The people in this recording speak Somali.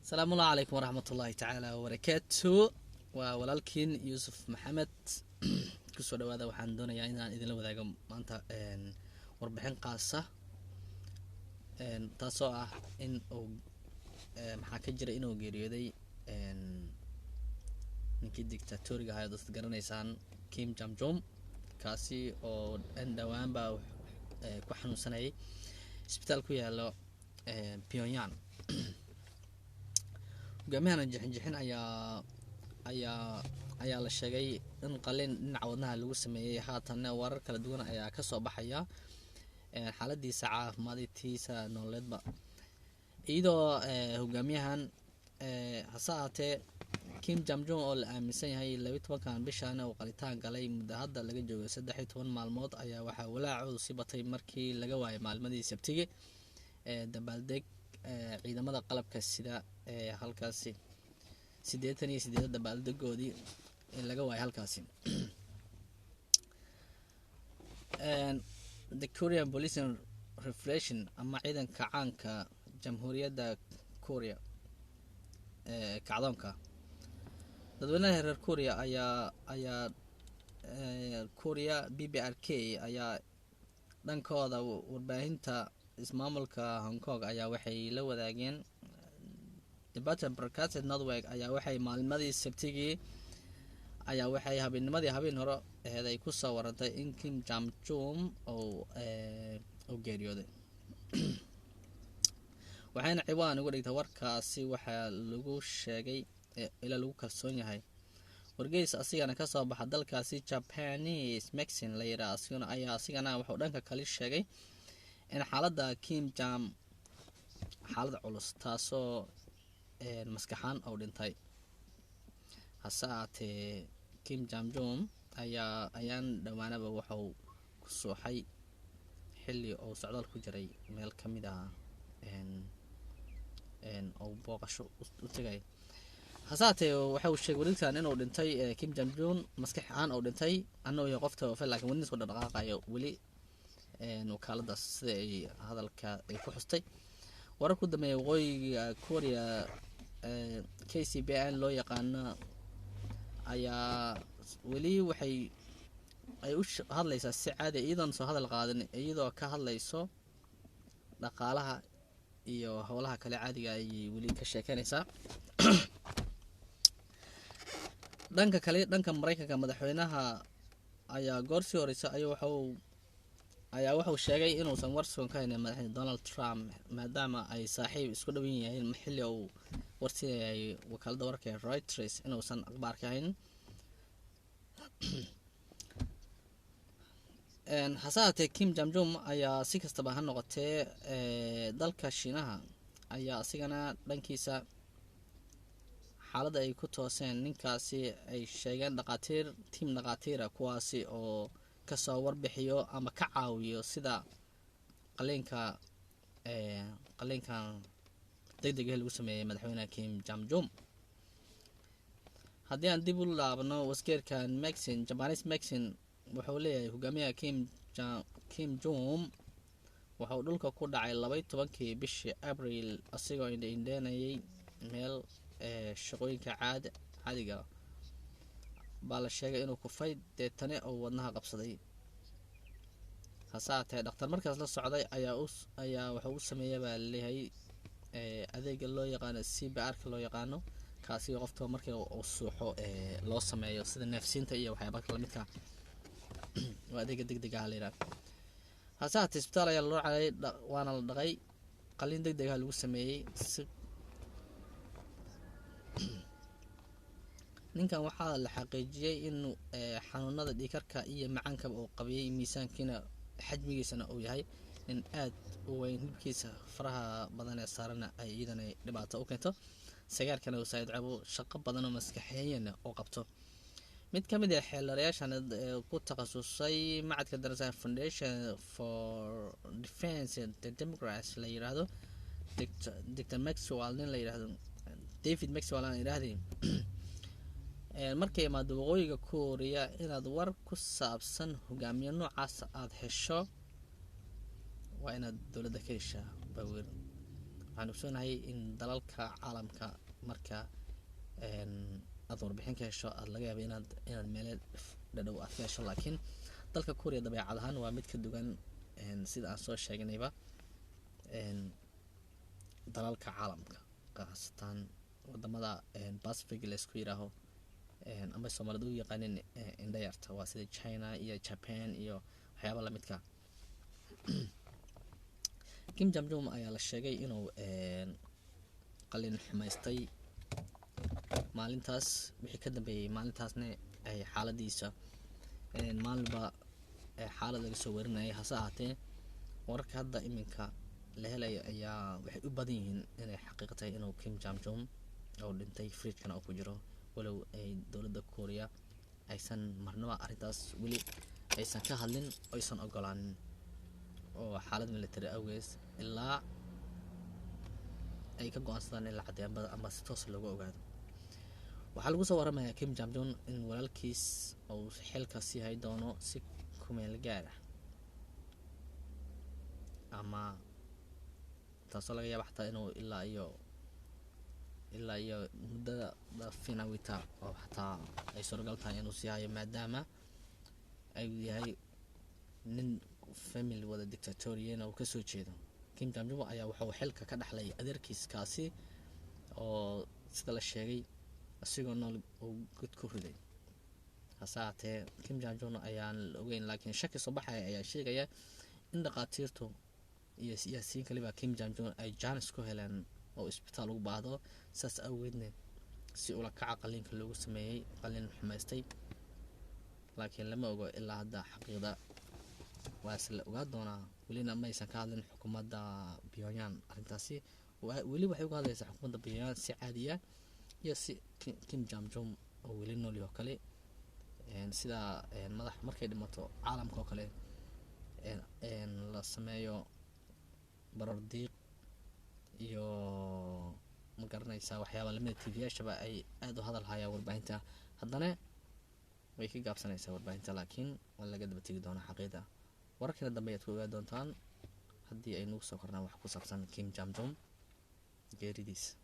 السلام الله عليكم ورحمة الله تعالى وبركاته. وولالكين يوسف محمد كسو دوادا waxaan doonayaa inaan idin la wadaago maanta warbixin qaasa taasoo ah in uu maxaa ka jira inuu geeriyooday ninkii dictatoriga ahaa dad garanaysaan Kim Jong Un kaasi oo dhawaan baa ku xanuunsanayay isbitaal ku yaalo Pyongyang. hogaamiyahana jixin ayaa la sheegay in qalin dhinaca wadnaha lagu sameeyay haatan warar kala duwan ayaa ka soo baxaya xaaladiisa caafimaadkiisa nololeedba iyadoo hogaamiyahan hasaatee Kim Jong Un oo la aaminsan yahay 12 bishan oo qalitaan galay muddo hadda laga joogo 13 maalmood ayaa waxa walaacu si batay markii laga waayay maalmadii Sabtigi dabaaldeg ciidamada qalabka sida halkaasi 88 dabaaldegoodii in laga waayay halkaasi. The Korean Police Repression ama ciidanka caanka jamhuuriyadda Korea kacdoonka dadweynaha reer Korea ayaa Korea BBRK ayaa dhankooda warbaahinta ismaamulka Hong Kong ayaa waxay la wadaageen Debate Broadcasting Network ayaa waxay maalmadii Sabtigi ayaa waxay habeen hore ay ku soo warantay in Kim Jong Un oo geeriyooday waxayna ciwaan ugu dhigtay warkaasi waxaa lagu sheegay ila lagu kalsoon yahay wargeys asigana ka soo baxa dalkaasi Japanese Maxine la yiraahdo asigana wuxuu dhanka kale sheegay in xaaladda Kim Jong xaalad culus taasoo maskaxan oo dhintay hasaatee Kim Jong Un ayaan dhawaanaba wuxuu ku sooxay xilli oo socdaal ku jiray meel kamid ah oo booqasho u tagay hasaatee waxa uu sheegay wariirkan inuu dhintay Kim Jong Un maskaxan oo dhintay anoo iyo qofta oo laakiin wadniis ku dhaqaaqayo wali wakaalada sida ay hadalka ay ku xustay warar ku dambeeyay waqooyiga Korea KCBN loo yaqaan ayaa wali waxay ay u hadlaysaa si caadi iyadoon soo hadal qaadan iyadoo ka hadlayso dhaqaalaha iyo howlaha kale caadiga ay wali ka sheekanaysaa. dhanka Mareykanka madaxweynaha ayaa goorsi horeysa ayaa wuxuu sheegay inuusan warsoon ka haynin madaxweyne Donald Trump maadaama ay saaxiib isku dhawan yihiin xilli uu warsiiyay wakaalada wararka Reuters inuusan akhbaar ka haynin hasaatee Kim Jong Un ayaa si kastaba ha noqotee dalka Shiinaha ayaa asigana dhankiisa xaaladda ay ku tooseen ninkaasi ay sheegeen tiim dhaqaatiira kuwaasi oo kasoo warbixiyo ama ka caawiyo sida qaliinkan degdega lagu sameeyay madaxweynaha Kim Jong Un. haddii aan dib u laabno waskeerkan Japanese Maxine wuxuu leeyahay hogaamiyaha Kim Jong Un wuxuu dhulka ku dhacay 12 bishii Abriil asigoo indheynayay meel shaqooyinka caadiga baa la sheegay inuu kufay deetane oo wadnaha qabsaday hasaatee dhakhtar markaas la socday ayaa wuxuu u sameeyay baa leeyahay adeega loo yaqaan CPR loo yaqaano kaasi qofka markii uu suuxo loo sameeyo sida neefsiinta iyo waxyaabo kala midka waa adeega degdeg ah leeyahay hasaatee isbitaal ayaa loo caaday waana la dhaqay qalin degdeg ah lagu sameeyay ninkan waxaa la xaqiijiyay in xanuunada dhiigkarka iyo macaanka uu qabiyay miisaankiina xajmigiisana uu yahay in aad u weyn hilibkiisa faraha badan ee saarana ay iyadana dhibaato u keento sagaarkana uu saayid cabo shaqo badan oo maskaxeeyana uu qabto mid kamid ah xeelarayaashan ku takhasusay macadka daraasaha Foundation for Defense and Democracy la yiraahdo Dr. Maxwell nin la yiraahdo David Maxwell aan yiraahday markay imaado waqooyiga Korea inaad war ku saabsan hogaamiye noocaas aad hesho waa inaad dowladda ka heshaa bawir waxaan ogsoonahay in dalalka caalamka marka aad warbixin ka hesho aada laga yaaba inaad meele dhadhow aad ka hesho, laakiin dalka Kuuriya dabeecad ahaan waa mid ka duwan sida aan soo sheegnayba dalalka caalamka, khaasatan wadamada Pacific la isku yiraaho ama Soomaalidu u yaqaaneen indhayarta, waa sida China iyo Japan iyo waxyaaba la midka. Kim Jong Un ayaa la sheegay inuu qalin xumaystay maalintaas, wixii ka dambeeyay maalintaasna ay xaaladiisa maalinba xaalad laga soo warinayay. hase ahaatee wararka hadda iminka la helayo ayaa waxay u badan yihiin inay xaqiiqatay inuu Kim Jong Un oo dhintay fridge-kana oo ku jiro, walow ay dowladda Kuuriya aysan marnaba arrintaas weli aysan ka hadlin, aysan ogolaanin oo xaalad military awgees ilaa ay ka go-aansadaan in la caddeeyo ama si toos looga ogaado. waxaa lagu soo waramayaa Kim Jong Un in walaalkiis uu xilka sii hay doono si ku meel gaar ah, ama taasoo laga yaaba xataa inuu ilaa iyo muddada finawita oo xataa ay suuragal tahay inuu sii hayo, maadaama ay yahay nin family wada dictatoriana uu kasoo jeedo. Kim Jong Un ayaa wuxuu xilka ka dhaxlay adeerkiiskaasi oo sida la sheegay asigoo nool uu god ku riday. hase ahaatee Kim Jong Un ayaan la ogeyn, laakiin shaki soo baxaya ayaa sheegaya in dhaqaatiirtu iyo siyaasiyiin kaliba Kim Jong Un ay jaanis ku heleen oo isbitaal ugu baahdo, saas awgeedna si ula kaca qaliinka loogu sameeyey, qalin xumaystay, laakiin lama ogo ilaa hadda xaqiiqda. waa isla ogaa doonaa, welina ma aysan ka hadlin xukuumadda Pyongyang arrintaasi. weli waxay uga hadlaysaa xukuumadda Pyongyang si caadiya iyo si Kim Jong Un oo weli nool oo kale, sida madax markay dhimato caalamka oo kale la sameeyo barar diiq iyo ma garanaysaa waxyaaba lamida tvyaashaba ay aada u hadal hayaan warbaahinta, haddana way ka gaabsanaysaa warbaahinta, laakiin waa laga daba tegi doonaa xaqiiqda. wararkana dambe ayaad ku ogaa doontaan haddii ay nagu soo kornaan wax ku saabsan Kim Jong Un geeridiisa.